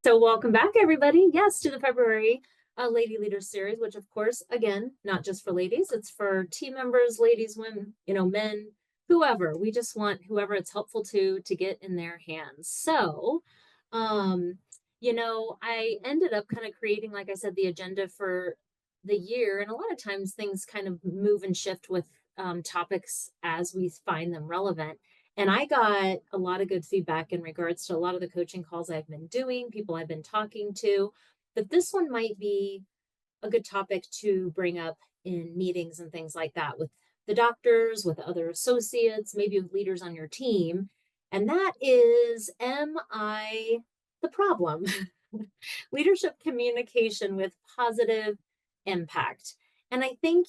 So welcome back, everybody. Yes, to the February Lady Leaders Series, which of course, again, not just for ladies, it's for team members, ladies, women, men, whoever. We just want whoever it's helpful to get in their hands. So, I ended up kind of creating, like I said, the agenda for the year. And a lot of times things kind of move and shift with topics as we find them relevant. And I got a lot of good feedback in regards to a lot of the coaching calls I've been doing, people I've been talking to, that this one might be a good topic to bring up in meetings and things like that with the doctors, with other associates, maybe with leaders on your team. And that is, am I the problem? Leadership communication with positive impact. And I think,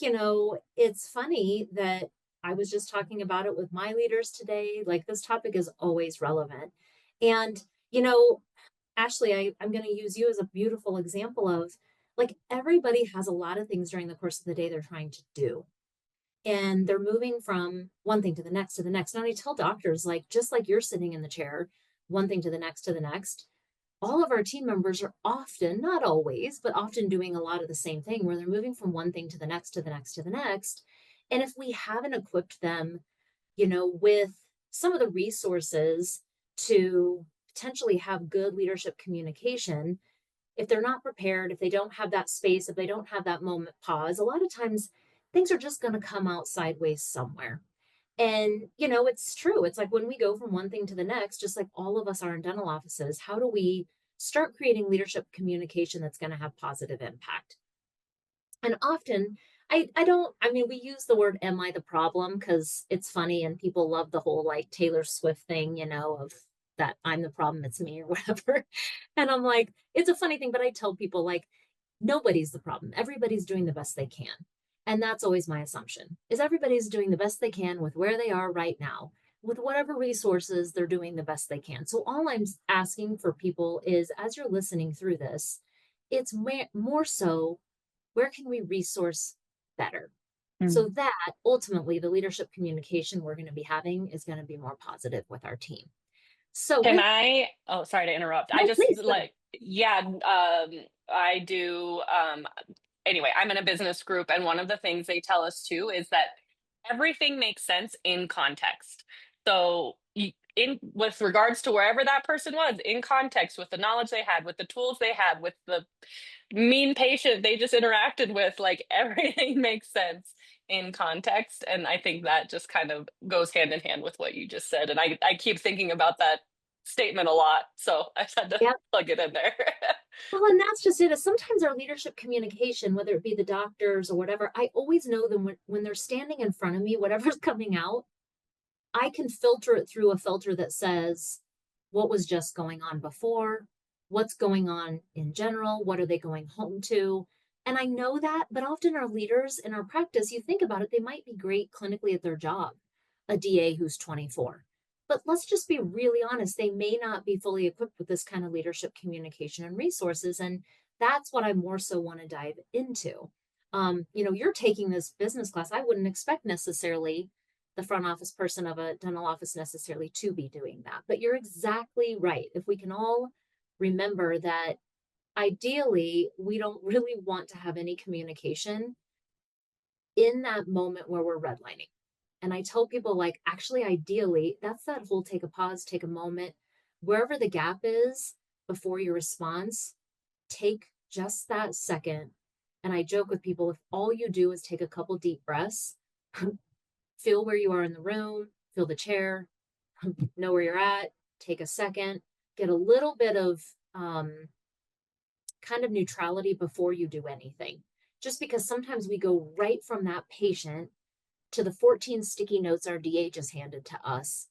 it's funny that I was just talking about it with my leaders today. Like, this topic is always relevant. And, Ashlee, I'm going to use you as a beautiful example of, like, everybody has a lot of things during the course of the day they're trying to do. And they're moving from one thing to the next to the next. And I tell doctors, like, just like you're sitting in the chair, one thing to the next to the next, all of our team members are often, not always, but often doing a lot of the same thing where they're moving from one thing to the next to the next to the next. And if we haven't equipped them, with some of the resources to potentially have good leadership communication, if they're not prepared, if they don't have that space, if they don't have that moment pause, a lot of times things are just going to come out sideways somewhere. And, it's true. It's like when we go from one thing to the next, just like all of us are in dental offices, how do we start creating leadership communication that's going to have positive impact? And often we use the word, am I the problem? Because it's funny and people love the whole like Taylor Swift thing, of that I'm the problem, it's me or whatever. And I'm like, it's a funny thing, but I tell people like, nobody's the problem. Everybody's doing the best they can. And that's always my assumption, is everybody's doing the best they can with where they are right now, with whatever resources they're doing the best they can. So all I'm asking for people is, as you're listening through this, it's more so, where can we resource better? So that ultimately the leadership communication we're going to be having is going to be more positive with our team. So Oh, sorry to interrupt. no, please, I do. Anyway, I'm in a business group, and one of the things they tell us too is that everything makes sense in context. So, in with regards to wherever that person was, in context, with the knowledge they had, with the tools they had, with the mean patient they just interacted with, like everything makes sense in context. And I think that just kind of goes hand in hand with what you just said. And I keep thinking about that statement a lot. So I had to yep. plug it in there. Well, and that's just it. Sometimes our leadership communication, whether it be the doctors or whatever, I always know them when they're standing in front of me, whatever's coming out, I can filter it through a filter that says, what was just going on before? What's going on in general? What are they going home to? And I know that, but often our leaders in our practice, you think about it, they might be great clinically at their job, a DA who's 24. But let's just be really honest, they may not be fully equipped with this kind of leadership communication and resources. And that's what I more so want to dive into. You're taking this business class. I wouldn't expect necessarily the front office person of a dental office necessarily to be doing that. But you're exactly right. If we can all remember that ideally, we don't really want to have any communication in that moment where we're redlining. And I tell people, like, actually, ideally, that's that whole take a pause, take a moment, wherever the gap is before your response, take just that second. And I joke with people, if all you do is take a couple deep breaths, feel where you are in the room, feel the chair, know where you're at, take a second, get a little bit of kind of neutrality before you do anything. Just because sometimes we go right from that patient to the 14 sticky notes our DA just handed to us,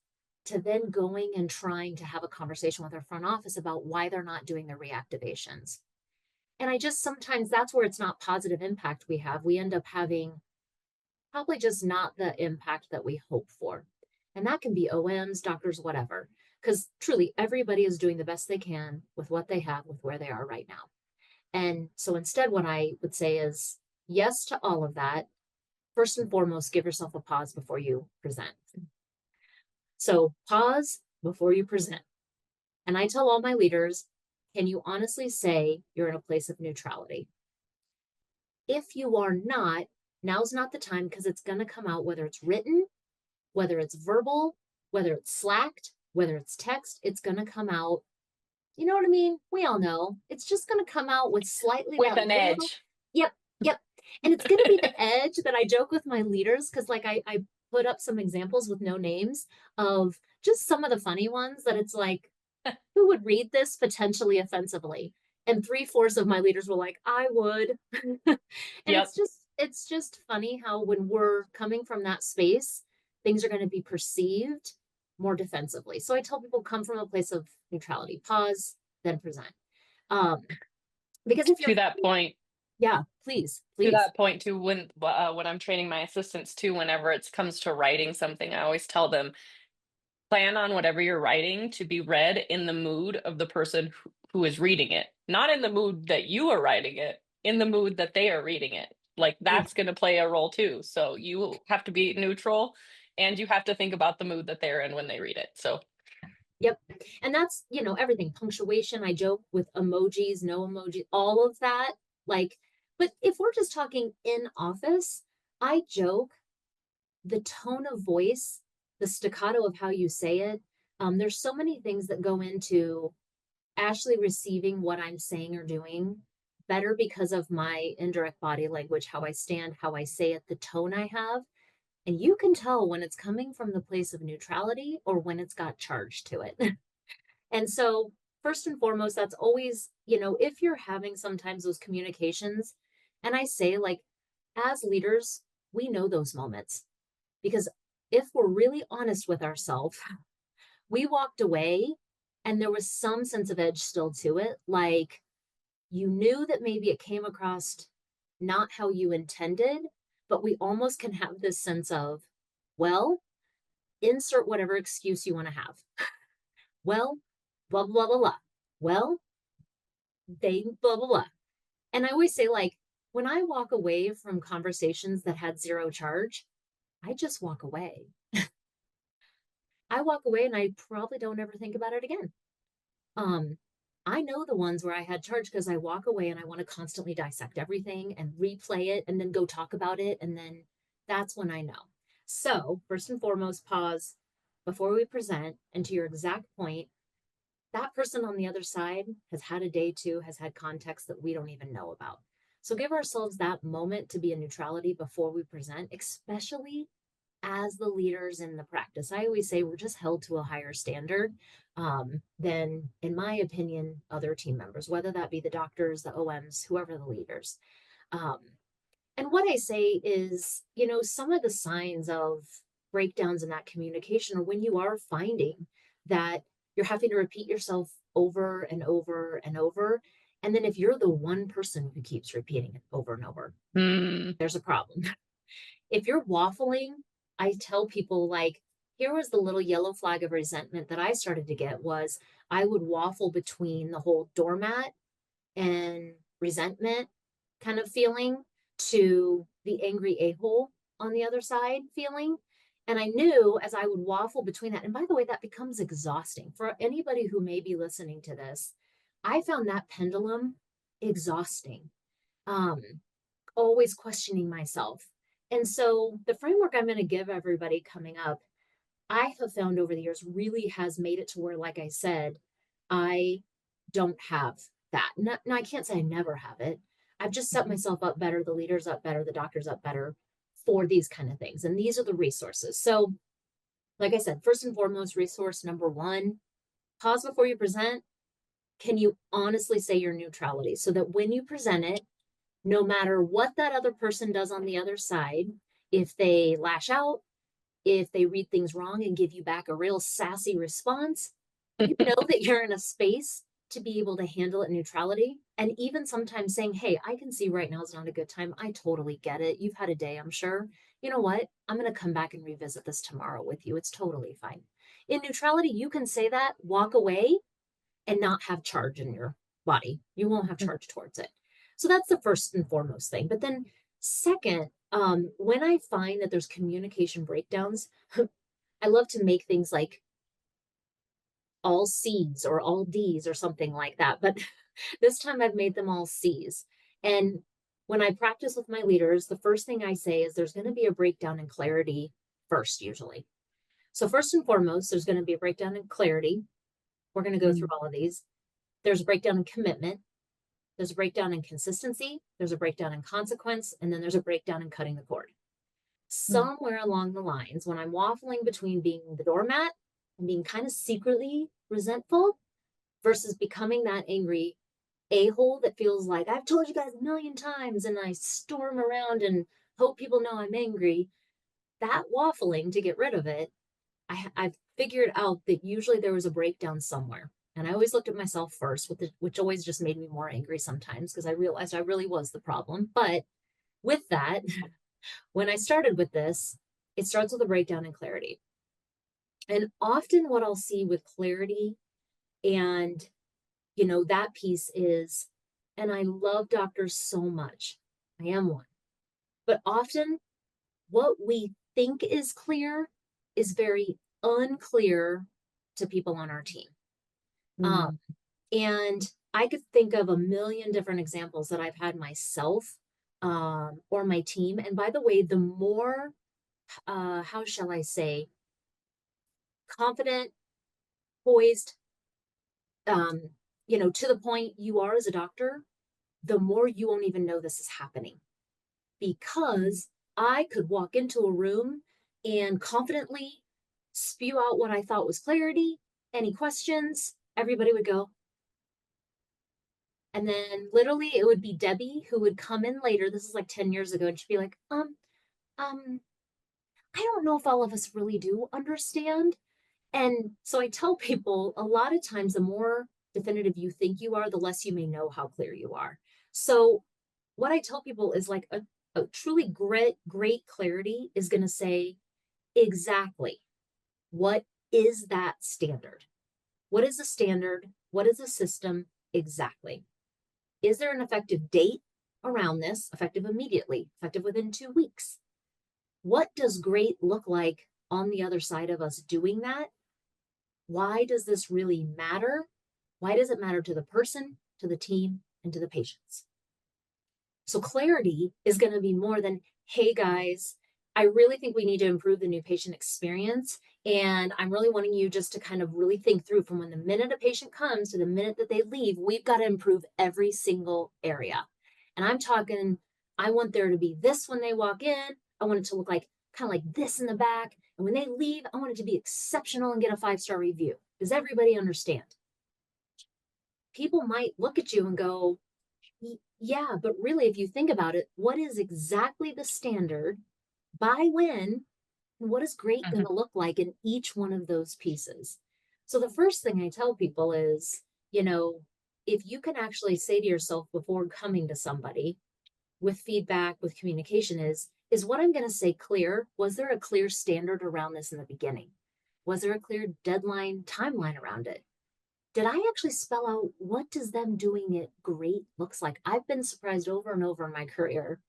to then going and trying to have a conversation with our front office about why they're not doing their reactivations. And I just sometimes that's where it's not positive impact we have. We end up having probably just not the impact that we hope for. And that can be OMs, doctors, whatever, because truly everybody is doing the best they can with what they have, with where they are right now. And so instead, what I would say is yes to all of that. First and foremost, give yourself a pause before you present. So pause before you present. And I tell all my leaders, Can you honestly say you're in a place of neutrality? If you are not, now's not the time because it's going to come out, whether it's written, whether it's verbal, whether it's slacked, whether it's text, it's going to come out. You know what I mean? We all know it's just going to come out with slightly With that an little. edge. Yep, yep. And it's going to be the edge that I joke with my leaders because, like, I put up some examples with no names of just some of the funny ones that it's like, who would read this potentially offensively? And three-fourths of my leaders were like, I would. And Yep. it's just funny how when we're coming from that space, things are going to be perceived more defensively. So I tell people come from a place of neutrality, pause, then present. Um, because if you're, To that point, yeah, please, to please. that point too, when I'm training my assistants too, whenever it comes to writing something, I always tell them, plan on whatever you're writing to be read in the mood of the person who is reading it, not in the mood that you are writing it, in the mood that they are reading it. Like that's going to play a role too. So you have to be neutral and you have to think about the mood that they're in when they read it. So Yep. And that's, everything. Punctuation, I joke with emojis, no emoji, all of that. Like, but if we're just talking in office, I joke the tone of voice, the staccato of how you say it. There's so many things that go into Ashlee receiving what I'm saying or doing better because of my indirect body language, how I stand, how I say it, the tone I have. And you can tell when it's coming from the place of neutrality or when it's got charge to it. And so, first and foremost, that's always, if you're having sometimes those communications, and I say, like, as leaders, we know those moments because if we're really honest with ourselves, we walked away and there was some sense of edge still to it. Like you knew that maybe it came across not how you intended, but we almost can have this sense of, well, insert whatever excuse you want to have. Well, blah, blah, blah, blah. Well, they blah, blah, blah. And I always say, like, when I walk away from conversations that had zero charge, I just walk away. I walk away and I probably don't ever think about it again. Um, I know the ones where I had charge because I walk away and I want to constantly dissect everything and replay it and then go talk about it. And then that's when I know. So, first and foremost, pause before we present. And to your exact point, that person on the other side has had a day too, has had context that we don't even know about. So, give ourselves that moment to be in neutrality before we present, especially as the leaders in the practice. I always say we're just held to a higher standard than, in my opinion, other team members, whether that be the doctors, the OMs, whoever the leaders. Um, and what I say is, some of the signs of breakdowns in that communication are when you are finding that you're having to repeat yourself over and over and over. And then if you're the one person who keeps repeating it over and over, mm, there's a problem. If you're waffling, I tell people like, here was the little yellow flag of resentment that I started to get was I would waffle between the whole doormat and resentment kind of feeling to the angry a-hole on the other side feeling. And I knew as I would waffle between that, and by the way, that becomes exhausting for anybody who may be listening to this. I found that pendulum exhausting. Um, Always questioning myself. And so the framework I'm going to give everybody coming up, I have found over the years really has made it to where, like I said, I don't have that. No, I can't say I never have it. I've just set myself up better, the leaders up better, the doctors up better for these kind of things. And these are the resources. So, like I said, first and foremost, resource number one, pause before you present. Can you honestly say your neutrality so that when you present it, no matter what that other person does on the other side, if they lash out, if they read things wrong and give you back a real sassy response, you know that you're in a space to be able to handle it neutrality. And even sometimes saying, hey, I can see right now is not a good time. I totally get it. You've had a day, I'm sure. You know what? I'm going to come back and revisit this tomorrow with you. It's totally fine. In neutrality, you can say that, walk away, and not have charge in your body. You won't have charge towards it. So that's the first and foremost thing. But then, second, when I find that there's communication breakdowns, I love to make things like all C's or all D's or something like that. But this time I've made them all C's. And when I practice with my leaders, the first thing I say is there's going to be a breakdown in clarity first, usually. So, first and foremost, there's going to be a breakdown in clarity. We're going to go through Mm. all of these. There's a breakdown in commitment. There's a breakdown in consistency. There's a breakdown in consequence. And then there's a breakdown in cutting the cord. Mm. Somewhere along the lines, when I'm waffling between being the doormat and being kind of secretly resentful versus becoming that angry a-hole that feels like I've told you guys a million times and I storm around and hope people know I'm angry, that waffling to get rid of it, I've figured out that usually there was a breakdown somewhere. And I always looked at myself first, which always just made me more angry sometimes because I realized I really was the problem. But with that, when I started with this, it starts with a breakdown in clarity. And often what I'll see with clarity and, that piece is, and I love doctors so much. I am one. But often what we think is clear is very unclear to people on our team. Mm. And I could think of a million different examples that I've had myself or my team. And by the way, the more, how shall I say, confident, poised, to the point you are as a doctor, the more you won't even know this is happening. Mm. Because I could walk into a room and confidently spew out what I thought was clarity. Any questions? Everybody would go. And then literally it would be Debbie who would come in later. This is like 10 years ago. And she'd be like, um, I don't know if all of us really do understand. And so I tell people a lot of times the more definitive you think you are, the less you may know how clear you are. So what I tell people is like a truly great clarity is going to say exactly what is that standard? What is the standard? What is the system exactly? Is there an effective date around this? Effective immediately, effective within 2 weeks? What does great look like on the other side of us doing that? Why does this really matter? Why does it matter to the person, to the team, and to the patients? So clarity is going to be more than, hey guys, I really think we need to improve the new patient experience. And I'm really wanting you just to kind of really think through from when the minute a patient comes to the minute that they leave, we've got to improve every single area. And I'm talking, I want there to be this when they walk in. I want it to look like kind of like this in the back. And when they leave, I want it to be exceptional and get a 5-star review. Does everybody understand? People might look at you and go, yeah, but really, if you think about it, what is exactly the standard by when? And what is great going Mhm. to look like in each one of those pieces? So, the first thing I tell people is, if you can actually say to yourself before coming to somebody with feedback, with communication, is what I'm going to say clear? Was there a clear standard around this in the beginning? Was there a clear deadline, timeline around it? Did I actually spell out what does them doing it great looks like? I've been surprised over and over in my career.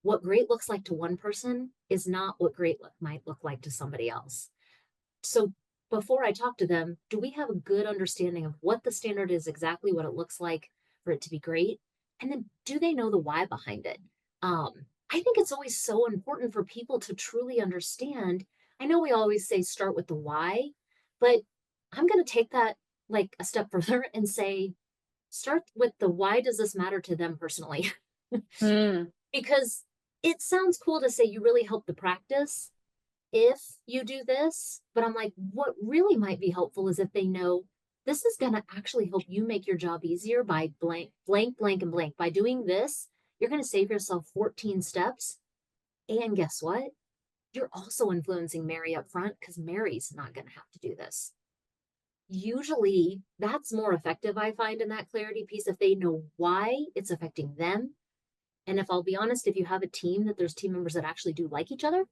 What great looks like to one person is not what great might look like to somebody else. So before I talk to them, do we have a good understanding of what the standard is, exactly what it looks like for it to be great? And then do they know the why behind it? I think it's always so important for people to truly understand. I know we always say start with the why, but I'm going to take that like a step further and say start with the why does this matter to them personally? Mm. Because it sounds cool to say you really help the practice if you do this, but I'm like, what really might be helpful is if they know this is going to actually help you make your job easier by blank, blank, blank, and blank. By doing this, you're going to save yourself 14 steps. And guess what? You're also influencing Mary up front because Mary's not going to have to do this. Usually, that's more effective, I find, in that clarity piece if they know why it's affecting them. And if I'll be honest, if you have a team that there's team members that actually do like each other,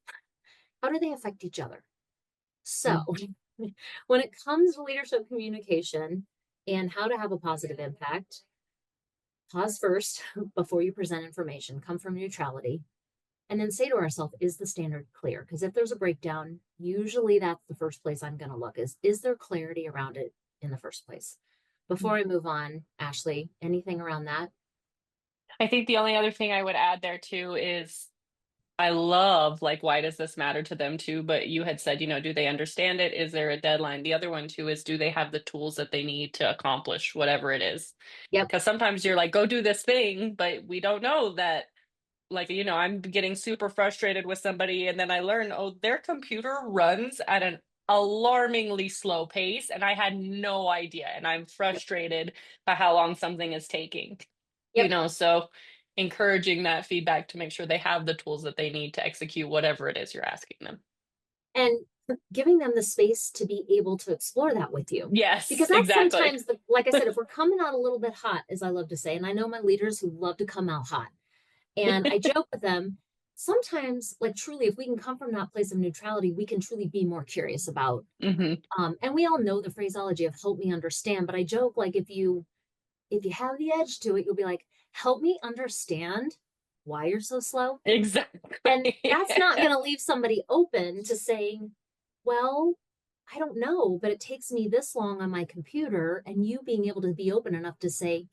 how do they affect each other? So, Mm. when it comes to leadership communication and how to have a positive impact, pause first before you present information, come from neutrality, and then say to ourselves, is the standard clear? Because if there's a breakdown, usually that's the first place I'm going to look is there clarity around it in the first place. Before I move on, Ashlee, anything around that? I think the only other thing I would add there too is I love like why does this matter to them too? But you had said, do they understand it? Is there a deadline? The other one too is do they have the tools that they need to accomplish whatever it is? Yep. Because sometimes you're like, go do this thing, but we don't know that like I'm getting super frustrated with somebody and then I learn, oh, their computer runs at an alarmingly slow pace and I had no idea and I'm Yep. frustrated by how long something is taking. Yep. So encouraging that feedback to make sure they have the tools that they need to execute whatever it is you're asking them. And giving them the space to be able to explore that with you. Yes, Because that's exactly. sometimes, like I said, if we're coming out a little bit hot, as I love to say, and I know my leaders who love to come out hot, and I joke with them, sometimes, like truly, if we can come from that place of neutrality, we can truly be more curious about. Hmm. And we all know the phraseology of help me understand, but I joke like if you have the edge to it, you'll be like, help me understand why you're so slow. And Exactly. that's not going to leave somebody open to saying, well, I don't know, but it takes me this long on my computer. And you being able to be open enough to say,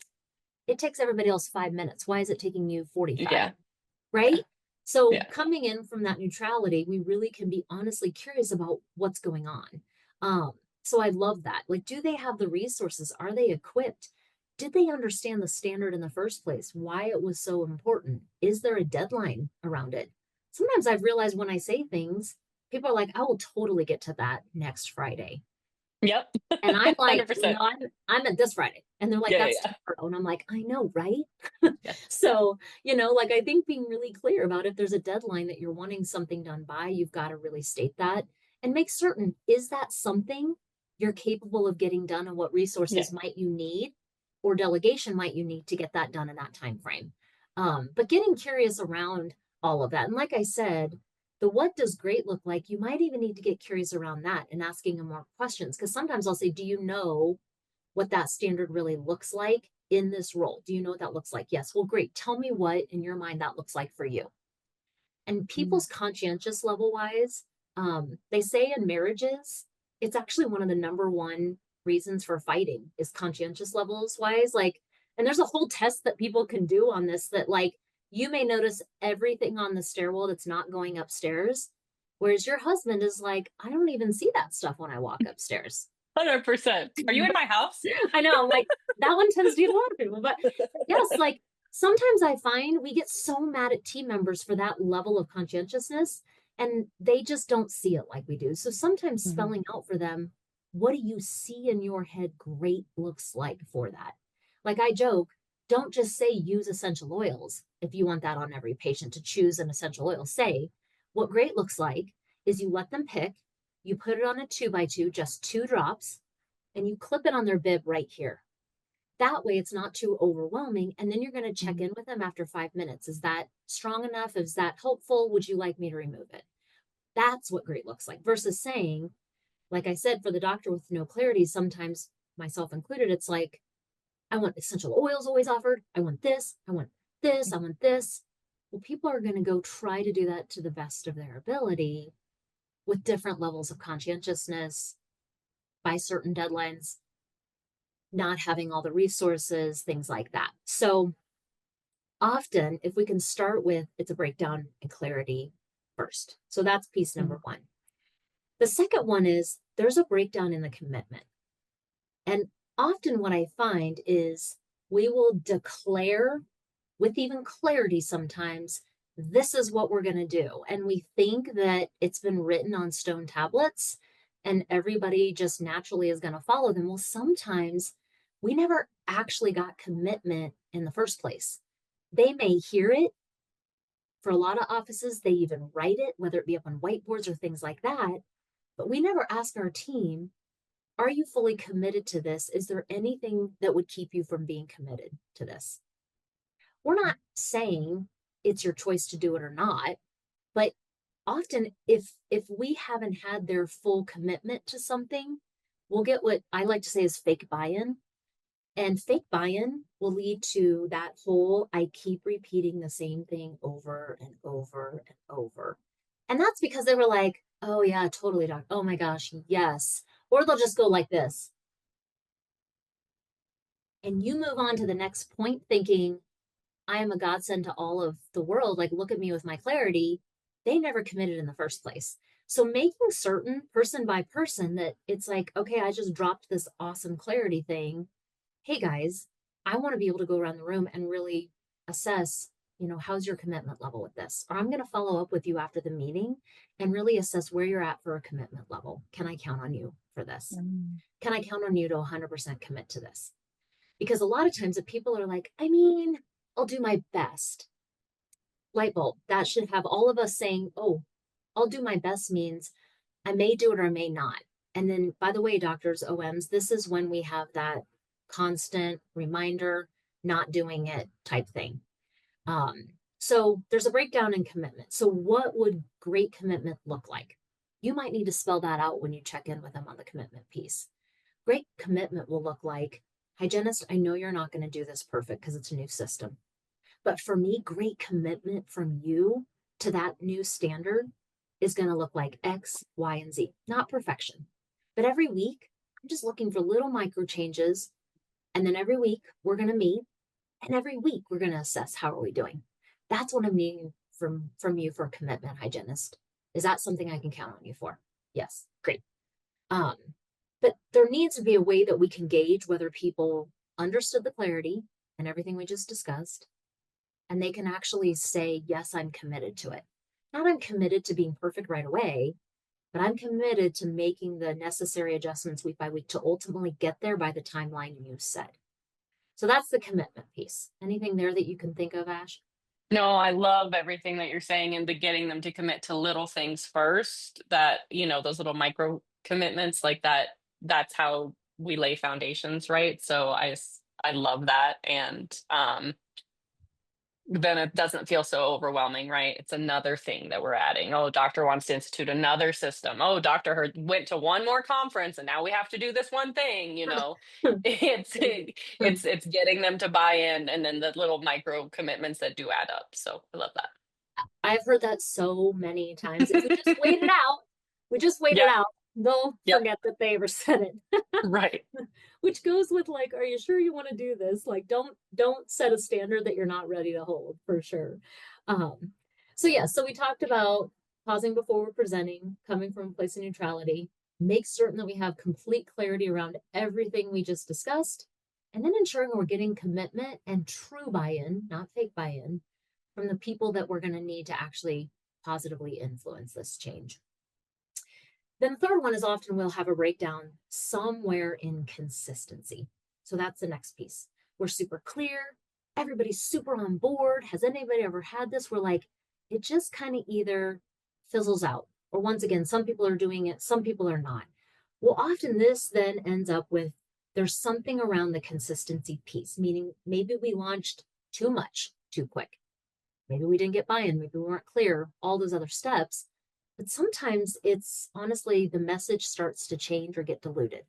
it takes everybody else 5 minutes. Why is it taking you 45? Yeah. Right? So Yeah. coming in from that neutrality, we really can be honestly curious about what's going on. Um, so I love that. Like, do they have the resources? Are they equipped? Did they understand the standard in the first place? Why it was so important? Is there a deadline around it? Sometimes I've realized when I say things, people are like, I will totally get to that next Friday. Yep. And I'm like, no, 100%. I'm at this Friday. And they're like, Yeah, that's yeah, tomorrow. And I'm like, I know, right? yeah. So, like I think being really clear about if there's a deadline that you're wanting something done by, you've got to really state that and make certain is that something you're capable of getting done and what Yeah. resources might you need or delegation might you need to get that done in that time frame. But getting curious around all of that. And like I said, the what does great look like, you might even need to get curious around that and asking them more questions. Because sometimes I'll say, do you know what that standard really looks like in this role? Do you know what that looks like? Yes. Well, great. Tell me what in your mind that looks like for you. And Mm. people's conscientious level wise, they say in marriages, it's actually one of the number one reasons for fighting is conscientious levels wise. Like, and there's a whole test that people can do on this that, like, you may notice everything on the stairwell that's not going upstairs, whereas your husband is like, I don't even see that stuff when I walk upstairs. 100%. Are you in my house? I know, I'm like, that one tends to get a lot of people. But yes, like sometimes I find we get so mad at team members for that level of conscientiousness and they just don't see it like we do. So sometimes Mhm. spelling out for them, what do you see in your head great looks like for that? Like I joke, don't just say use essential oils if you want that on every patient to choose an essential oil. Say what great looks like is you let them pick, you put it on a 2x2, just 2 drops, and you clip it on their bib right here. That way it's not too overwhelming. And then you're going to check Mhm. in with them after 5 minutes. Is that strong enough? Is that helpful? Would you like me to remove it? That's what great looks like versus saying, like I said, for the doctor with no clarity, sometimes myself included, it's like, I want essential oils always offered. I want this. I want this. I want this. Well, people are going to go try to do that to the best of their ability with different levels of conscientiousness by certain deadlines, not having all the resources, things like that. So often, if we can start with it's a breakdown and clarity first. So that's piece number Mhm. one. The second one is there's a breakdown in the commitment. And often what I find is we will declare with even clarity sometimes, this is what we're going to do. And we think that it's been written on stone tablets and everybody just naturally is going to follow them. Well, sometimes we never actually got commitment in the first place. They may hear it. For a lot of offices, they even write it, whether it be up on whiteboards or things like that. But we never ask our team, are you fully committed to this? Is there anything that would keep you from being committed to this? We're not saying it's your choice to do it or not, but often if we haven't had their full commitment to something, we'll get what I like to say is fake buy-in. And fake buy-in will lead to that whole I keep repeating the same thing over and over and over. And that's because they were like, oh yeah, totally, doc. Oh my gosh, yes. Or they'll just go like this. and you move on to the next point thinking, I am a godsend to all of the world. Like, look at me with my clarity. They never committed in the first place. So, making certain person by person that it's like, okay, I just dropped this awesome clarity thing. Hey guys, I want to be able to go around the room and really assess, how's your commitment level with this? Or I'm going to follow up with you after the meeting and really assess where you're at for a commitment level. Can I count on you for this? Mm. Can I count on you to 100% commit to this? Because a lot of times if people are like, I mean, I'll do my best. Light bulb. That should have all of us saying, oh, I'll do my best means I may do it or I may not. And then, by the way, doctors, OMs, this is when we have that constant reminder, not doing it type thing. So there's a breakdown in commitment. So, what would great commitment look like? You might need to spell that out when you check in with them on the commitment piece. Great commitment will look like, hygienist, I know you're not going to do this perfect because it's a new system. But for me, great commitment from you to that new standard is going to look like X, Y, and Z. Not perfection. But every week, I'm just looking for little micro changes. And then every week, we're going to meet. And every week, we're going to assess how are we doing. That's what I'm needing from you for a commitment, hygienist. Is that something I can count on you for? Yes, great. Um, but there needs to be a way that we can gauge whether people understood the clarity and everything we just discussed, and they can actually say, yes, I'm committed to it. Not I'm committed to being perfect right away, but I'm committed to making the necessary adjustments week by week to ultimately get there by the timeline you said. So that's the commitment piece. Anything there that you can think of, Ash? No, I love everything that you're saying and the getting them to commit to little things first that, those little micro commitments like that, that's how we lay foundations, right? So I love that. And then it doesn't feel so overwhelming, right? It's another thing that we're adding. Oh, doctor wants to institute another system. Oh, doctor went to one more conference and now we have to do this one thing, It's it's getting them to buy in and then the little micro commitments that do add up. So I love I've heard that so many times. If we just wait it Yep, out, they'll yep, forget that they ever said it. right. Which goes with like, are you sure you want to do this? Like, don't set a standard that you're not ready to hold for sure. Um, so yeah, so we talked about pausing before we're presenting, coming from a place of neutrality, make certain that we have complete clarity around everything we just discussed, and then ensuring we're getting commitment and true buy-in, not fake buy-in, from the people that we're going to need to actually positively influence this change. Then the third one is often we'll have a breakdown somewhere in consistency. So that's the next piece. We're super clear. Everybody's super on board. Has anybody ever had this? We're like, it just kind of either fizzles out. Or once again, some people are doing it, some people are not. Well, often this then ends up with there's something around the consistency piece, meaning maybe we launched too much too quick. Maybe we didn't get buy-in, maybe we weren't clear, all those other steps. But sometimes it's honestly the message starts to change or get diluted.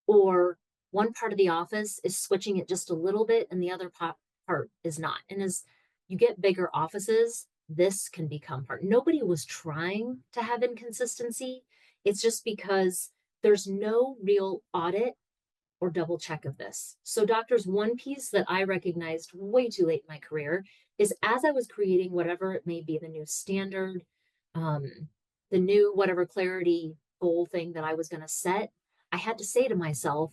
Or one part of the office is switching it just a little bit and the other part is not. And as you get bigger offices, this can become part. Nobody was trying to have inconsistency. It's just because there's no real audit or double check of this. So, doctors, one piece that I recognized way too late in my career is as I was creating whatever it may be, the new standard, um, the new whatever clarity goal thing that I was going to set, I had to say to myself,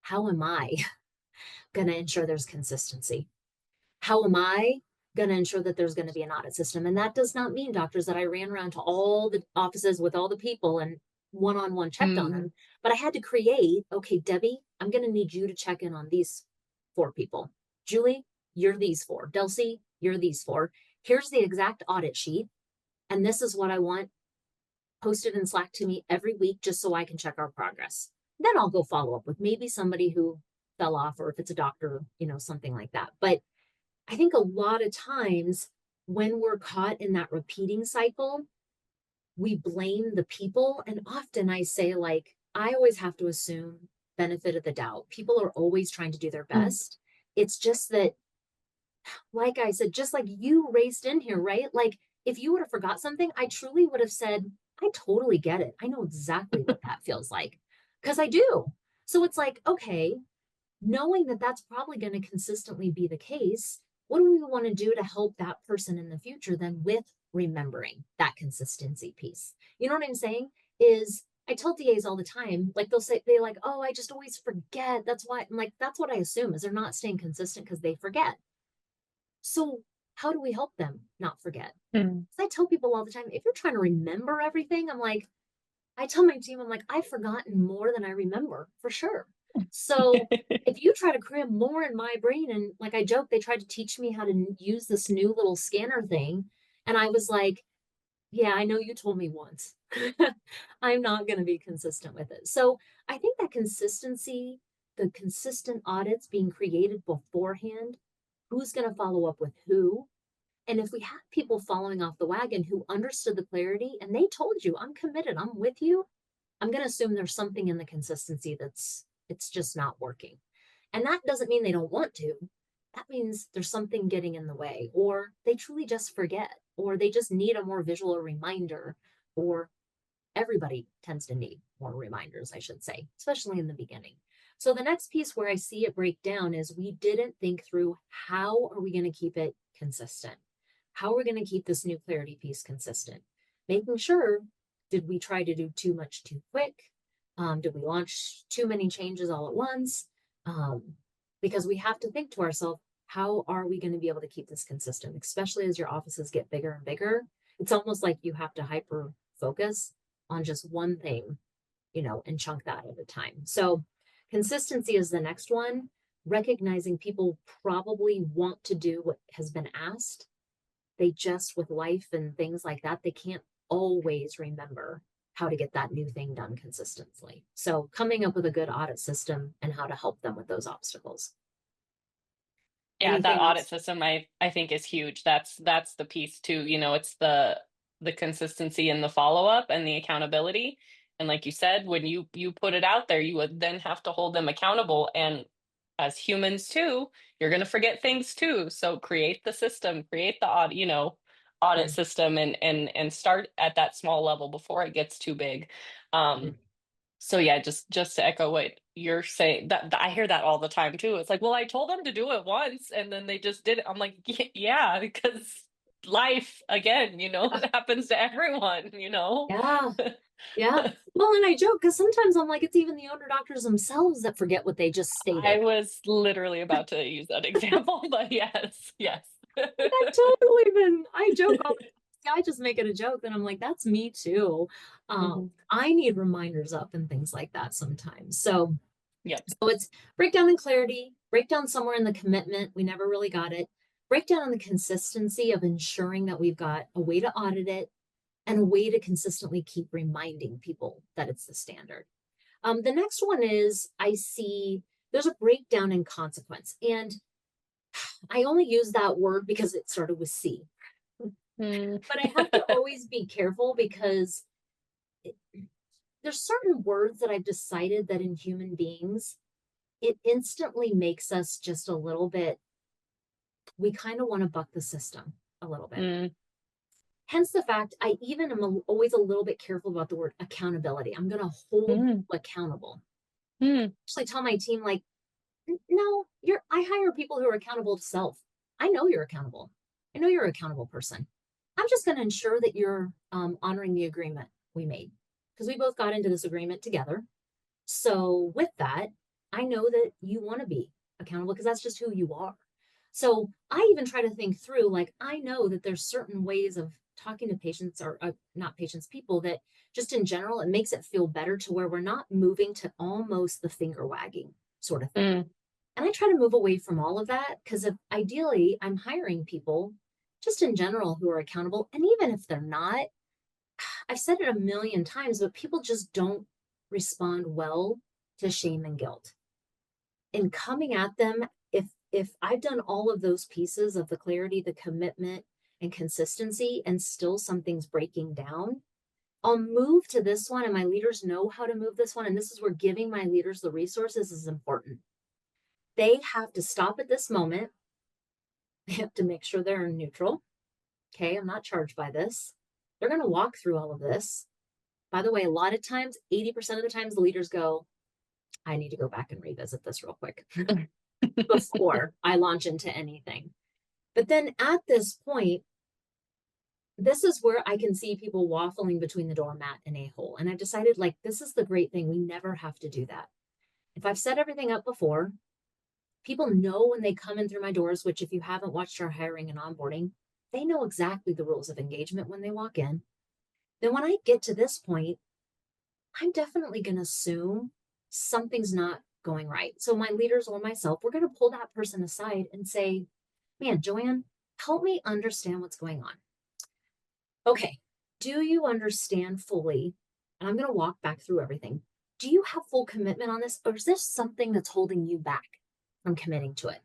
how am I going to ensure there's consistency? How am I going to ensure that there's going to be an audit system? And that does not mean, doctors, that I ran around to all the offices with all the people and one-on-one checked on Mm, them, but I had to create, okay, Debbie, I'm going to need you to check in on these 4 people. Julie, you're these 4. Delcy, you're these 4. Here's the exact audit sheet. And this is what I want posted in Slack to me every week just so I can check our progress. Then I'll go follow up with maybe somebody who fell off, or if it's a doctor, something like that. But I think a lot of times when we're caught in that repeating cycle, we blame the people. And often I say, like, I always have to assume benefit of the doubt. People are always trying to do their mm, best. It's just that, like I said, just like you raised in here, right? Like, if you would have forgot something, I truly would have said, I totally get it. I know exactly what that feels like because I do. So it's like, okay, knowing that that's probably going to consistently be the case, what do we want to do to help that person in the future then with remembering that consistency piece? You know what I'm saying? Is I tell DAs all the time, like they'll say, they like, oh, I just always forget. That's why I'm like, that's what I assume is they're not staying consistent because they forget. So how do we help them not forget? Mm. I tell people all the time, if you're trying to remember everything, I'm like, I tell my team, I'm like, I've forgotten more than I remember for sure. So if you try to cram more in my brain, and like I joke, they tried to teach me how to use this new little scanner thing. And I was like, yeah, I know you told me once. I'm not going to be consistent with it. So I think that consistency, the consistent audits being created beforehand, who's going to follow up with who, and if we have people following off the wagon who understood the clarity and they told you, I'm committed, I'm with you, I'm going to assume there's something in the consistency that's it's just not working. And that doesn't mean they don't want to. That means there's something getting in the way, or they truly just forget, or they just need a more visual reminder, or everybody tends to need more reminders, I should say, especially in the beginning. So the next piece where I see it break down is we didn't think through how are we going to keep it consistent? How are we going to keep this new clarity piece consistent? Making sure, did we try to do too much too quick? Did we launch too many changes all at once? Because we have to think to ourselves, how are we going to be able to keep this consistent, especially as your offices get bigger and bigger? It's almost like you have to hyper focus on just one thing, and chunk that at a time. So consistency is the next one. Recognizing people probably want to do what has been asked. They just, with life and things like that, they can't always remember how to get that new thing done consistently. So coming up with a good audit system and how to help them with those obstacles. Yeah, that Anything audit else? system I think is huge. That's the piece too. It's the consistency and the follow-up and the accountability. And like you said, when you put it out there, you would then have to hold them accountable. And as humans too, you're going to forget things too. So create the system, create the audit Mm, system, and start at that small level before it gets too big. mm. So yeah, just to echo what you're saying, that I hear that all the time too. It's like, well, I told them to do it once and then they just did it. I'm like, yeah, because life again, Yeah, it happens to everyone. yeah, yeah. Well, and I joke because sometimes I'm like, it's even the owner doctors themselves that forget what they just I stated. was literally about to use that example, but yes, yes. I've totally been, I joke all the time. I just make it a joke. And I'm like, that's me too. Mhm. I need reminders up and things like that sometimes. So, Yep. so it's breakdown in clarity, breakdown somewhere in the commitment. We never really got it. Breakdown on the consistency of ensuring that we've got a way to audit it and a way to consistently keep reminding people that it's the standard. The next one is I see there's a breakdown in consequence. And I only use that word because it started with C. Mm. But I have to always be careful because it, there's certain words that I've decided that in human beings, it instantly makes us just a little bit, we kind of want to buck the system a little bit. Mm. Hence the fact I even am always a little bit careful about the word accountability. I'm going to hold you Mm. accountable. Mm. Actually tell my team, like, no, I hire people who are accountable to self. I know you're accountable. I know you're an accountable person. I'm just going to ensure that you're honoring the agreement we made because we both got into this agreement together. So with that, I know that you want to be accountable because that's just who you are. So I even try to think through, like, I know that there's certain ways of talking to patients or not patients, people that just in general, it makes it feel better to where we're not moving to almost the finger wagging sort of thing. Mm. And I try to move away from all of that because if ideally I'm hiring people just in general who are accountable. And even if they're not, I've said it a million times, but people just don't respond well to shame and guilt. In coming at them, if I've done all of those pieces of the clarity, the commitment, and consistency, and still something's breaking down, I'll move to this one, and my leaders know how to move this one. And this is where giving my leaders the resources is important. They have to stop at this moment. They have to make sure they're neutral. Okay, I'm not charged by this. They're going to walk through all of this. By the way, a lot of times, 80% of the times, the leaders go, I need to go back and revisit this real quick before I launch into anything. But then at this point, this is where I can see people waffling between the doormat and a hole. And I've decided, like, this is the great thing. We never have to do that. If I've set everything up before, people know when they come in through my doors, which if you haven't watched our hiring and onboarding, they know exactly the rules of engagement when they walk in. Then when I get to this point, I'm definitely going to assume something's not going right. So my leaders or myself, we're going to pull that person aside and say, man, Joanne, help me understand what's going on. Okay, do you understand fully? And I'm going to walk back through everything. Do you have full commitment on this, or is this something that's holding you back from committing to it?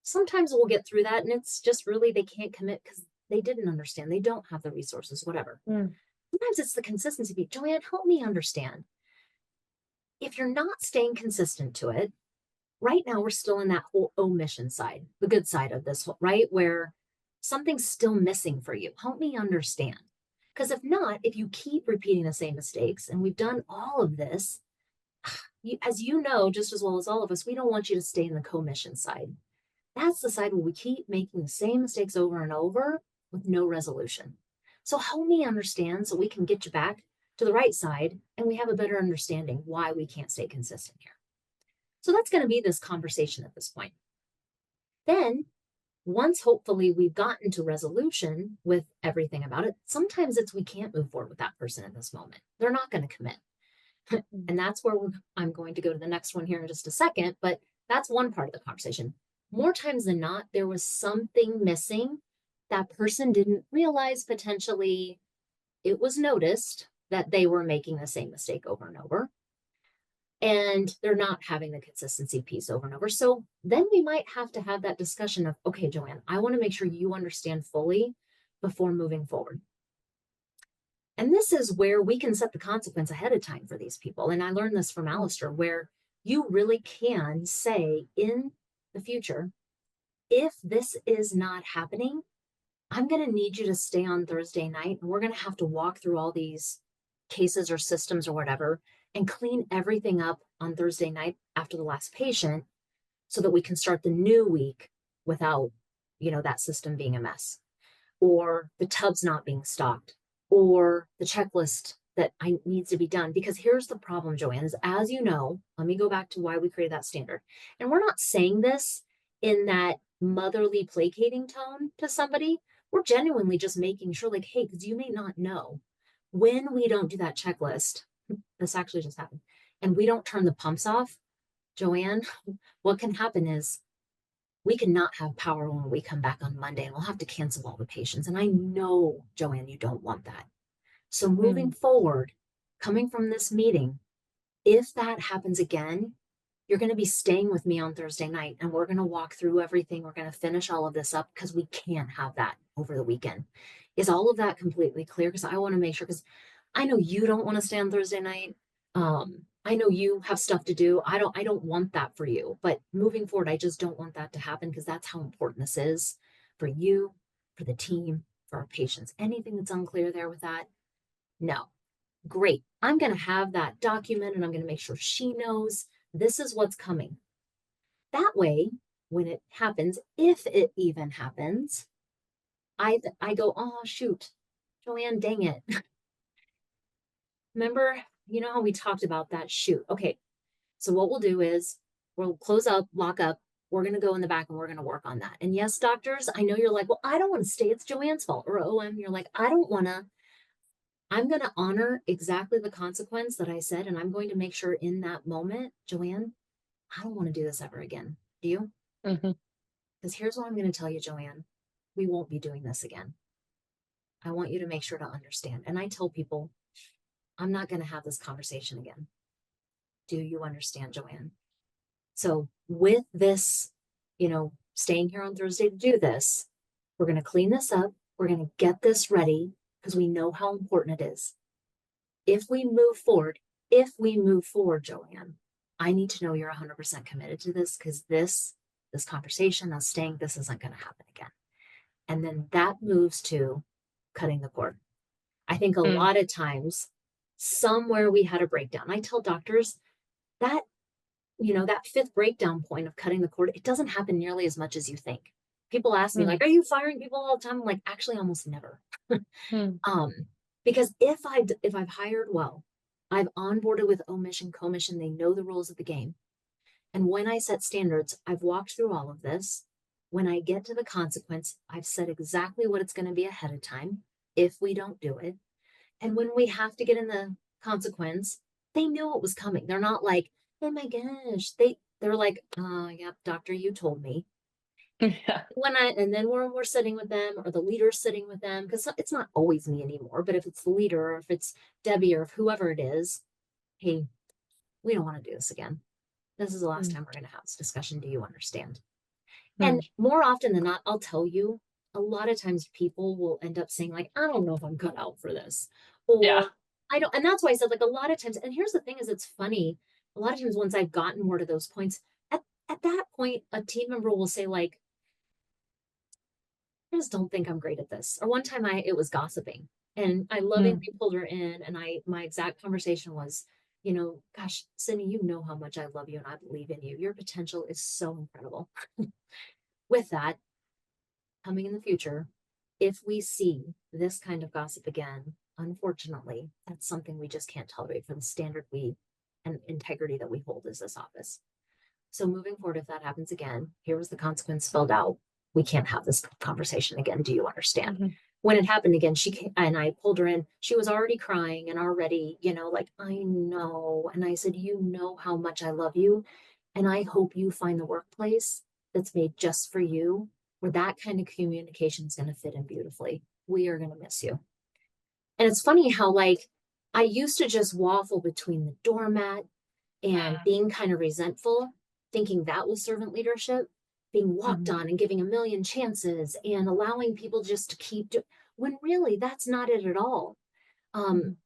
Sometimes we'll get through that, and it's just really they can't commit because they didn't understand. They don't have the resources, whatever. Sometimes it's the consistency. Joanne, help me understand. If you're not staying consistent to it, right now we're still in that whole omission side, the good side of this, right? Where something's still missing for you. Help me understand. Because if not, if you keep repeating the same mistakes, and we've done all of this, as you know, just as well as all of us, we don't want you to stay in the commission side. That's the side where we keep making the same mistakes over and over with no resolution. So help me understand so we can get you back to the right side and we have a better understanding why we can't stay consistent here. So that's going to be this conversation at this point. Then, once hopefully we've gotten to resolution with everything about it, sometimes it's we can't move forward with that person in this moment. They're not going to commit. And that's where I'm going to go to the next one here in just a second, but that's one part of the conversation. More times than not, there was something missing. That person didn't realize potentially it was noticed that they were making the same mistake over and over. And they're not having the consistency piece over and over. So then we might have to have that discussion of, okay, Joanne, I want to make sure you understand fully before moving forward. And this is where we can set the consequence ahead of time for these people. And I learned this from Alistair, where you really can say in the future, if this is not happening, I'm going to need you to stay on Thursday night. And we're going to have to walk through all these cases or systems or whatever and clean everything up on Thursday night after the last patient so that we can start the new week without, that system being a mess or the tubs not being stocked or the checklist that needs to be done. Because here's the problem, Joanne, is as you know, let me go back to why we created that standard. And we're not saying this in that motherly placating tone to somebody. We're genuinely just making sure, like, hey, because you may not know when we don't do that checklist, this actually just happened, and we don't turn the pumps off, Joanne, what can happen is we cannot have power when we come back on Monday and we'll have to cancel all the patients. And I know, Joanne, you don't want that. So moving forward, coming from this meeting, if that happens again, you're going to be staying with me on Thursday night and we're going to walk through everything. We're going to finish all of this up because we can't have that over the weekend. Is all of that completely clear? Because I want to make sure, because I know you don't want to stay on Thursday night. I know you have stuff to do. I don't want that for you, but moving forward, I just don't want that to happen because that's how important this is for you, for the team, for our patients. Anything that's unclear there with that? No. Great. I'm going to have that document and I'm going to make sure she knows this is what's coming. That way, when it happens, if it even happens, I go, oh, shoot, Joanne, dang it. Remember, how we talked about that? Shoot. Okay. So what we'll do is we'll close up, lock up. We're going to go in the back and we're going to work on that. And yes, doctors, I know you're like, well, I don't want to stay. It's Joanne's fault. Or OM, you're like, I don't want to. I'm going to honor exactly the consequence that I said. And I'm going to make sure in that moment, Joanne, I don't want to do this ever again. Do you? Because here's what I'm going to tell you, Joanne. We won't be doing this again. I want you to make sure to understand. And I tell people, I'm not going to have this conversation again. Do you understand, Joanne? So with this, staying here on Thursday to do this, we're going to clean this up. We're going to get this ready because we know how important it is. If we move forward, Joanne, I need to know you're 100% committed to this because this conversation, us staying, this isn't going to happen again. And then that moves to cutting the cord. I think a lot of times, somewhere we had a breakdown. I tell doctors, that, that fifth breakdown point of cutting the cord, it doesn't happen nearly as much as you think. People ask me, Mm, like, are you firing people all the time? I'm like, actually, almost never. mm, Um, because if I've hired well, I've onboarded with omission, commission, they know the rules of the game. And when I set standards, I've walked through all of this. When I get to the consequence, I've said exactly what it's going to be ahead of time if we don't do it. And when we have to get in the consequence, they know it was coming. They're not like, oh my gosh. They're like, oh yeah, doctor, you told me. yeah. And then we're sitting with them or the leader's sitting with them, because it's not always me anymore, but if it's the leader or if it's Debbie or if whoever it is, hey, we don't want to do this again. This is the last Mm, time we're going to have this discussion. Do you understand? And mm, more often than not, I'll tell you, a lot of times people will end up saying, like, I don't know if I'm cut out for this. yeah. Or I don't, and that's why I said, like, a lot of times, and here's the thing is it's funny. A lot of times once I've gotten more to those points, at that point, a team member will say, like, I just don't think I'm great at this. Or one time it was gossiping. And I lovingly Mm, pulled her in, and my exact conversation was, gosh, Cindy, you know how much I love you and I believe in you. Your potential is so incredible. With that, coming in the future, if we see this kind of gossip again, unfortunately, that's something we just can't tolerate for the standard we and integrity that we hold as this office. So moving forward, if that happens again, here was the consequence spelled out. We can't have this conversation again. Do you understand? mhm. When it happened again, she came, and I pulled her in. She was already crying and already, like, I know. And I said, you know how much I love you. And I hope you find the workplace that's made just for you, where that kind of communication is going to fit in beautifully. We are going to miss you. And it's funny how, like, I used to just waffle between the doormat and being kind of resentful, thinking that was servant leadership, being walked Mhm, on and giving a million chances and allowing people just to when really that's not it at all. mhm.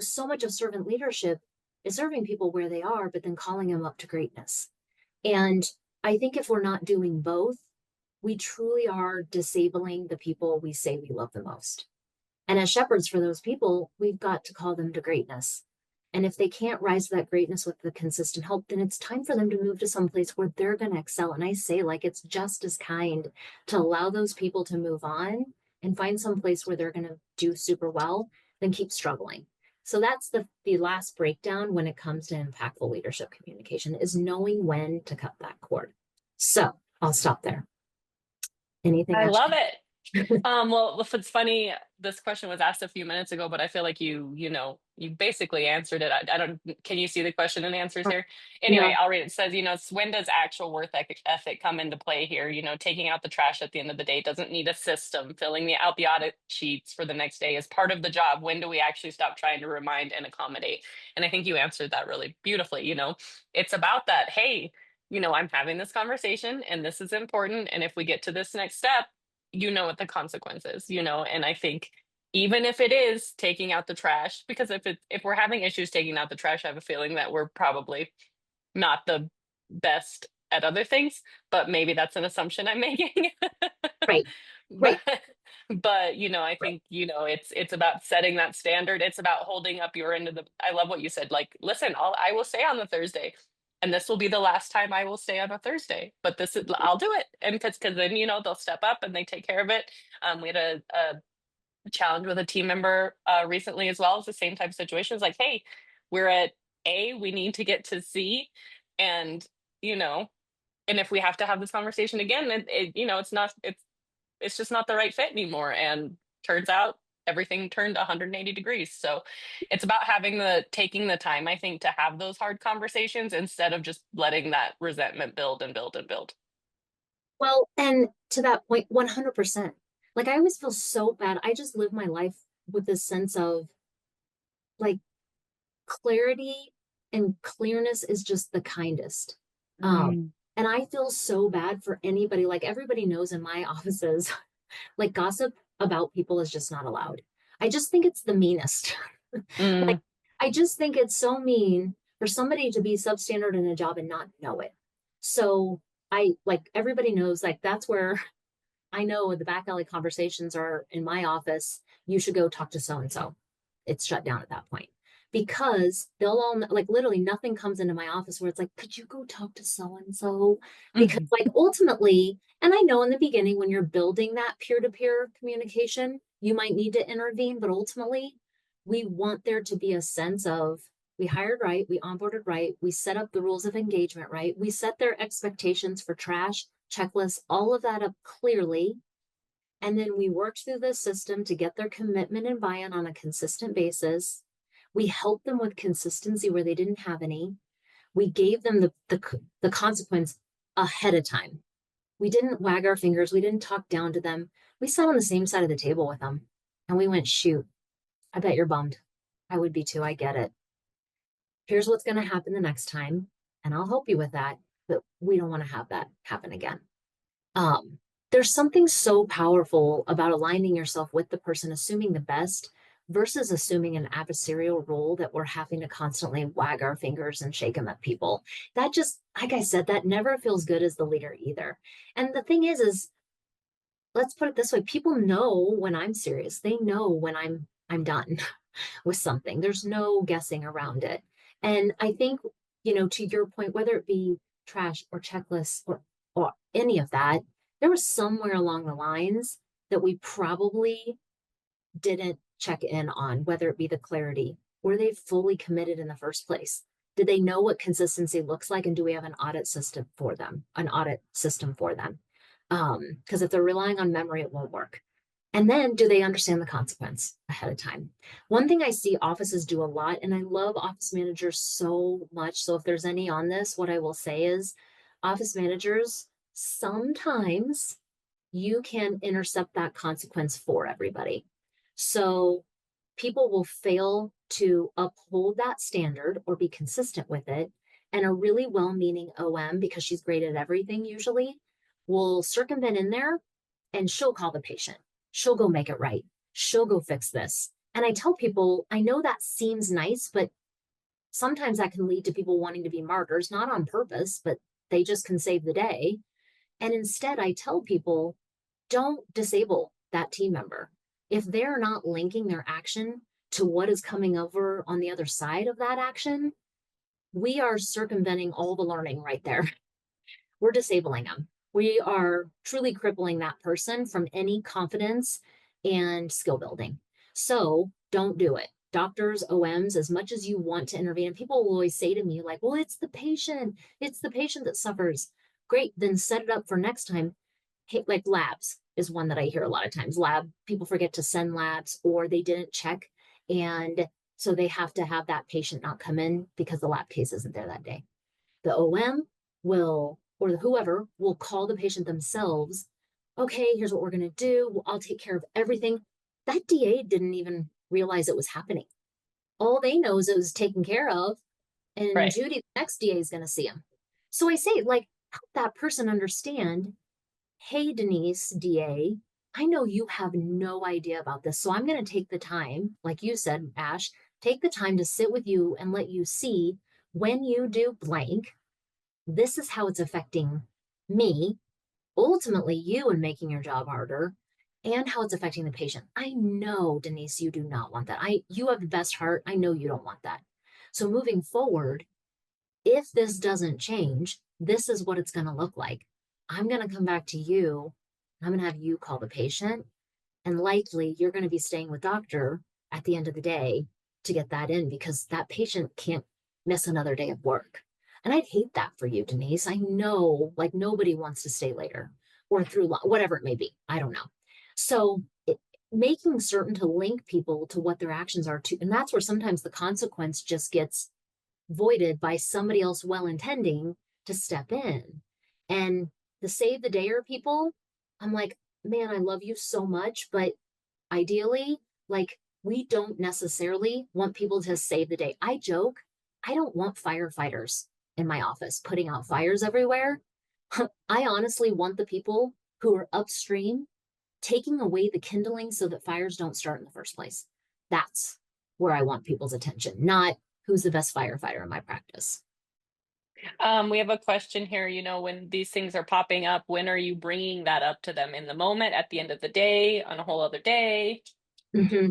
So much of servant leadership is serving people where they are, but then calling them up to greatness. And I think if we're not doing both, we truly are disabling the people we say we love the most. And as shepherds for those people, we've got to call them to greatness. And if they can't rise to that greatness with the consistent help, then it's time for them to move to some place where they're going to excel. And I say, like, it's just as kind to allow those people to move on and find some place where they're going to do super well than keep struggling. So that's the last breakdown when it comes to impactful leadership communication, is knowing when to cut that cord. So I'll stop there. Anything, I love Ashley? it. Well, if it's funny, this question was asked a few minutes ago, but I feel like you basically answered it. I don't, can you see the question and answers here? Anyway, Yeah. I'll read it. It says, it's when does actual worth ethic come into play here? Taking out the trash at the end of the day doesn't need a system. Filling out the audit sheets for the next day is part of the job. When do we actually stop trying to remind and accommodate? And I think you answered that really beautifully. It's about that. Hey, I'm having this conversation and this is important. And if we get to this next step, what the consequences, and I think even if it is taking out the trash, because if we're having issues taking out the trash, I have a feeling that we're probably not the best at other things, but maybe that's an assumption I'm making. Right. but Right. I think it's about setting that standard. It's about holding up your end of the, I love what you said, like, listen, I will stay on the Thursday, and this will be the last time I will stay on a Thursday, but this is, I'll do it. And because then they'll step up and they take care of it. We had a challenge with a team member recently as well. It's the same type of situation. It's like, hey, we're at A, we need to get to C. And you know and if we have to have this conversation again, it's just not the right fit anymore. And turns out everything turned 180 degrees. So it's about taking the time, I think, to have those hard conversations instead of just letting that resentment build and build and build. Well, and to that point, 100%. Like, I always feel so bad. I just live my life with this sense of, like, clarity and clearness is just the kindest. Um, Mm, and I feel so bad for anybody. Like, everybody knows in my offices, like, gossip about people is just not allowed. I just think it's the meanest. Like, mm, I just think it's so mean for somebody to be substandard in a job and not know it. So like, everybody knows, like, that's where I know the back alley conversations are in my office. You should go talk to so and so. It's shut down at that point. because they'll all like literally nothing comes into my office where it's like, could you go talk to so and so? Because Mhm. like ultimately, and I know in the beginning when you're building that peer-to-peer communication, you might need to intervene, but ultimately we want there to be a sense of we hired right, we onboarded right, we set up the rules of engagement right, we set their expectations for trash, checklists, all of that up clearly. And then we worked through the system to get their commitment and buy-in on a consistent basis. We helped them with consistency where they didn't have any. We gave them the consequence ahead of time. We didn't wag our fingers. We didn't talk down to them. We sat on the same side of the table with them and we went, shoot, I bet you're bummed. I would be too. I get it. Here's what's going to happen the next time. And I'll help you with that. But we don't want to have that happen again. Um, there's something so powerful about aligning yourself with the person, assuming the best versus assuming an adversarial role that we're having to constantly wag our fingers and shake them at people. That just, like I said, that never feels good as the leader either. And the thing is let's put it this way, people know when I'm serious. They know when I'm done with something. There's no guessing around it. And I think, to your point, whether it be trash or checklists or any of that, there was somewhere along the lines that we probably didn't check in on, whether it be the clarity. Were they fully committed in the first place? Did they know what consistency looks like? And do we have an audit system for them? An audit system for them? Because if they're relying on memory, it won't work. And then do they understand the consequence ahead of time? One thing I see offices do a lot, and I love office managers so much. So if there's any on this, what I will say is office managers sometimes you can intercept that consequence for everybody. So people will fail to uphold that standard or be consistent with it. And a really well meaning OM, because she's great at everything usually, will circumvent in there and she'll call the patient. She'll go make it right. She'll go fix this. And I tell people, I know that seems nice, but sometimes that can lead to people wanting to be martyrs, not on purpose, but they just can save the day. And instead, I tell people, don't disable that team member. If they're not linking their action to what is coming over on the other side of that action, we are circumventing all the learning right there. We're disabling them. We are truly crippling that person from any confidence and skill building. So don't do it. Doctors, OMs, as much as you want to intervene, and people will always say to me, like, well, it's the patient that suffers. Great, then set it up for next time. Hey, like labs is one that I hear a lot of times. Lab, people forget to send labs or they didn't check. And so they have to have that patient not come in because the lab case isn't there that day. The OM will, or whoever will call the patient themselves. Okay, here's what we're going to do. I'll take care of everything. That DA didn't even realize it was happening. All they know is it was taken care of. And Right. Judy, the next DA, is going to see him. So I say, like, help that person understand, hey, Denise, DA, I know you have no idea about this. So I'm going to take the time, like you said, Ash, take the time to sit with you and let you see when you do blank, this is how it's affecting me, ultimately you and making your job harder, and how it's affecting the patient. I know, Denise, you do not want that. You have the best heart. I know you don't want that. So moving forward, if this doesn't change, this is what it's going to look like. I'm going to come back to you. I'm going to have you call the patient. And likely you're going to be staying with doctor at the end of the day to get that in because that patient can't miss another day of work. And I'd hate that for you, Denise. I know like nobody wants to stay later or through whatever it may be. I don't know. So making certain to link people to what their actions are to, and that's where sometimes the consequence just gets voided by somebody else well intending to step in. And the save the dayer people, I'm like, man, I love you so much, but ideally, like, we don't necessarily want people to save the day. I joke, I don't want firefighters in my office putting out fires everywhere. I honestly want the people who are upstream taking away the kindling so that fires don't start in the first place. That's where I want people's attention, not who's the best firefighter in my practice. We have a question here, when these things are popping up, when are you bringing that up to them? In the moment, at the end of the day, on a whole other day?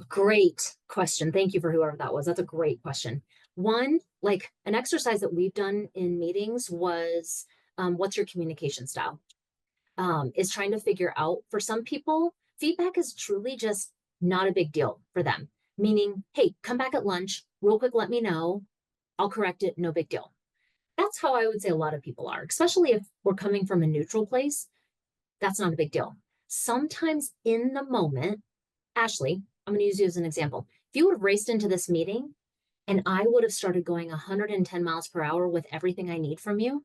Great question. Thank you for whoever that was. That's a great question. One, like an exercise that we've done in meetings was, what's your communication style? Is trying to figure out for some people, feedback is truly just not a big deal for them. Meaning, hey, come back at lunch, real quick, let me know. I'll correct it, no big deal. That's how I would say a lot of people are, especially if we're coming from a neutral place. That's not a big deal. Sometimes in the moment, Ashlee, I'm going to use you as an example. If you would have raced into this meeting and I would have started going 110 miles per hour with everything I need from you,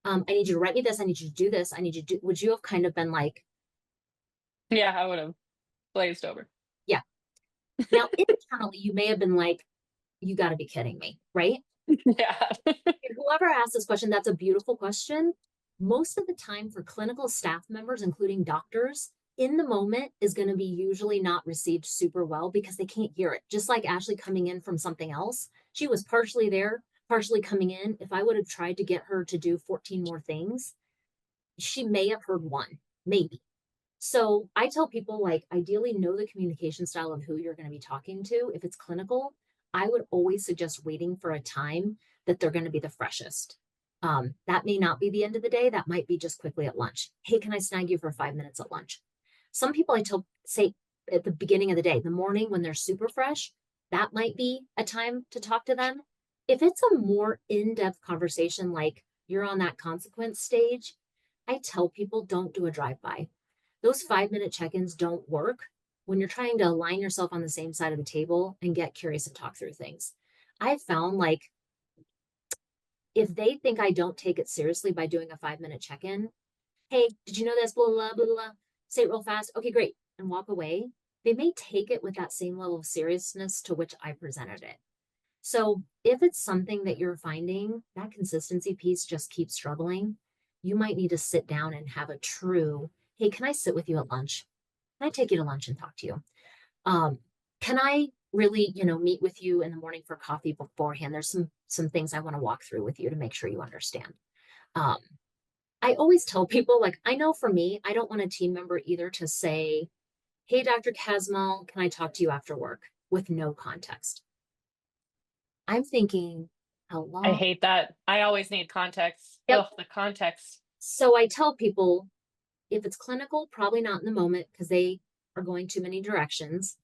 I need you to write me this. I need you to do this. I need you to do, would you have kind of been like, Yeah, I would have glazed over. yeah. Now, internally, you may have been like, you got to be kidding me, right? Yeah. Whoever asked this question, that's a beautiful question. Most of the time for clinical staff members, including doctors, in the moment is going to be usually not received super well because they can't hear it. Just like Ashlee coming in from something else, she was partially there, partially coming in. If I would have tried to get her to do 14 more things, she may have heard one, maybe. So I tell people, like, ideally know the communication style of who you're going to be talking to. If it's clinical, I would always suggest waiting for a time that they're going to be the freshest. That may not be the end of the day. That might be just quickly at lunch. Hey, can I snag you for 5 minutes at lunch? Some people I tell say at the beginning of the day, the morning when they're super fresh, that might be a time to talk to them. If it's a more in-depth conversation, like you're on that consequence stage, I tell people don't do a drive-by. Those 5 minute check-ins don't work when you're trying to align yourself on the same side of the table and get curious and talk through things. I've found like if they think I don't take it seriously by doing a 5 minute check-in, hey, did you know this? Blah, blah, blah, blah. Say it real fast. Okay, great. And walk away. They may take it with that same level of seriousness to which I presented it. So if it's something that you're finding that consistency piece just keeps struggling, you might need to sit down and have a true, hey, can I sit with you at lunch? Can I take you to lunch and talk to you? Um, can I really, meet with you in the morning for coffee beforehand? There's some things I want to walk through with you to make sure you understand. Um, I always tell people, like, I know for me, I don't want a team member either to say, hey, Dr. Kassmel, can I talk to you after work with no context? I'm thinking, how I long? hate that. I always need context. Yep. Ugh, the context. So I tell people if it's clinical, probably not in the moment because they are going too many directions.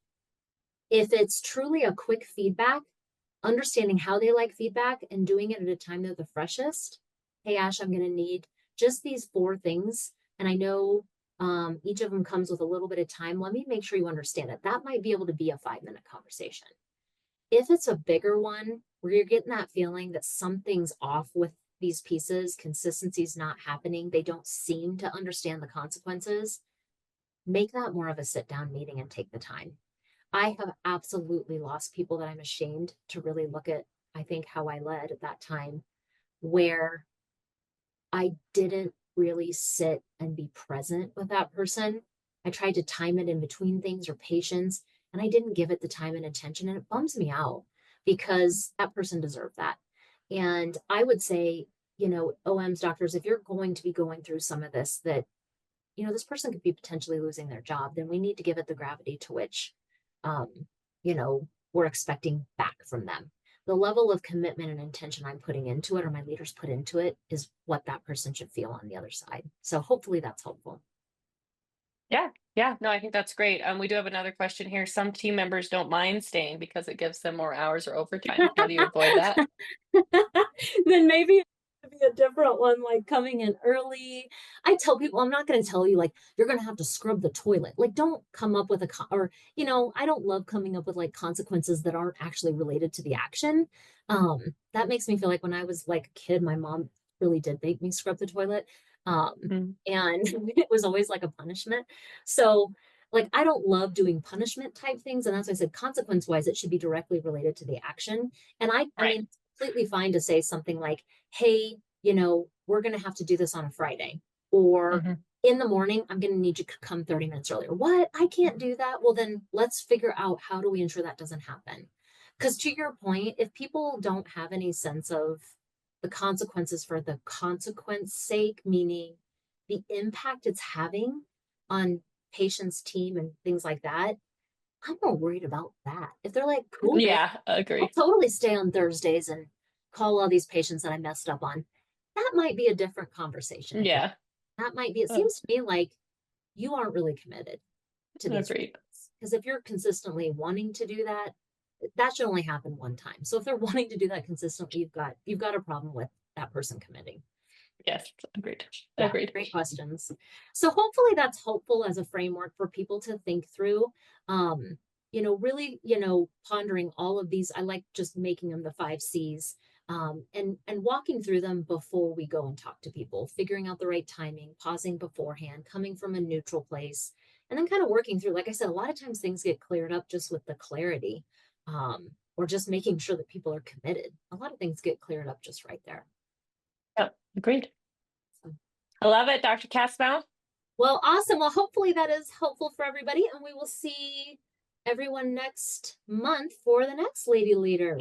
If it's truly a quick feedback, understanding how they like feedback and doing it at a time they're the freshest. Hey, Ash, I'm going to need just these four things. And I know each of them comes with a little bit of time. Let me make sure you understand it. That might be able to be a 5 minute conversation. If it's a bigger one where you're getting that feeling that something's off with these pieces, consistency's not happening, they don't seem to understand the consequences, make that more of a sit down meeting and take the time. I have absolutely lost people that I'm ashamed to really look at, I think, how I led at that time, where I didn't really sit and be present with that person. I tried to time it in between things or patience, and I didn't give it the time and attention. And it bums me out because that person deserved that. And I would say, OMs, doctors, if you're going to be going through some of this, that, this person could be potentially losing their job, then we need to give it the gravity to which, um, we're expecting back from them. The level of commitment and intention I'm putting into it or my leaders put into it is what that person should feel on the other side. So hopefully that's helpful. Yeah. Yeah. No, I think that's great. We do have another question here. Some team members don't mind staying because it gives them more hours or overtime. How do you avoid that? Then maybe it should be a different one, like coming in early. I tell people, I'm not going to tell you, like, you're going to have to scrub the toilet. Like, don't come up with or, I don't love coming up with like consequences that aren't actually related to the action. That makes me feel like when I was like a kid, my mom really did make me scrub the toilet. Mm. And it was always like a punishment. So, like, I don't love doing punishment type things. And that's why I said consequence wise, it should be directly related to the action. And I Right. mean, completely fine to say something like, hey, we're going to have to do this on a Friday. Or Mhm. in the morning, I'm going to need you to come 30 minutes earlier. What? I can't do that. Well, then let's figure out how do we ensure that doesn't happen? Because to your point, if people don't have any sense of the consequences for the consequence sake, meaning the impact it's having on patients' team and things like that, I'm more worried about that. If they're like, cool, man, Yeah, I'll agree. totally stay on Thursdays and call all these patients that I messed up on. That might be a different conversation. If Yeah, that might be, it uh, seems to me like you aren't really committed to these. agreed. Because if you're consistently wanting to do that, that should only happen one time. So if they're wanting to do that consistently, you've got a problem with that person committing. Yes, agreed. Yeah, Agreed. great questions. So hopefully that's helpful as a framework for people to think through. Um, really, pondering all of these. I like just making them the 5 C's. And walking through them before we go and talk to people, figuring out the right timing, pausing beforehand, coming from a neutral place, and then kind of working through. Like I said, a lot of times things get cleared up just with the clarity, or just making sure that people are committed. A lot of things get cleared up just right there. Yep, agreed. So, I love it, Dr. Kassmel. well, awesome. Well, hopefully that is helpful for everybody, and we will see everyone next month for the next Lady Leader.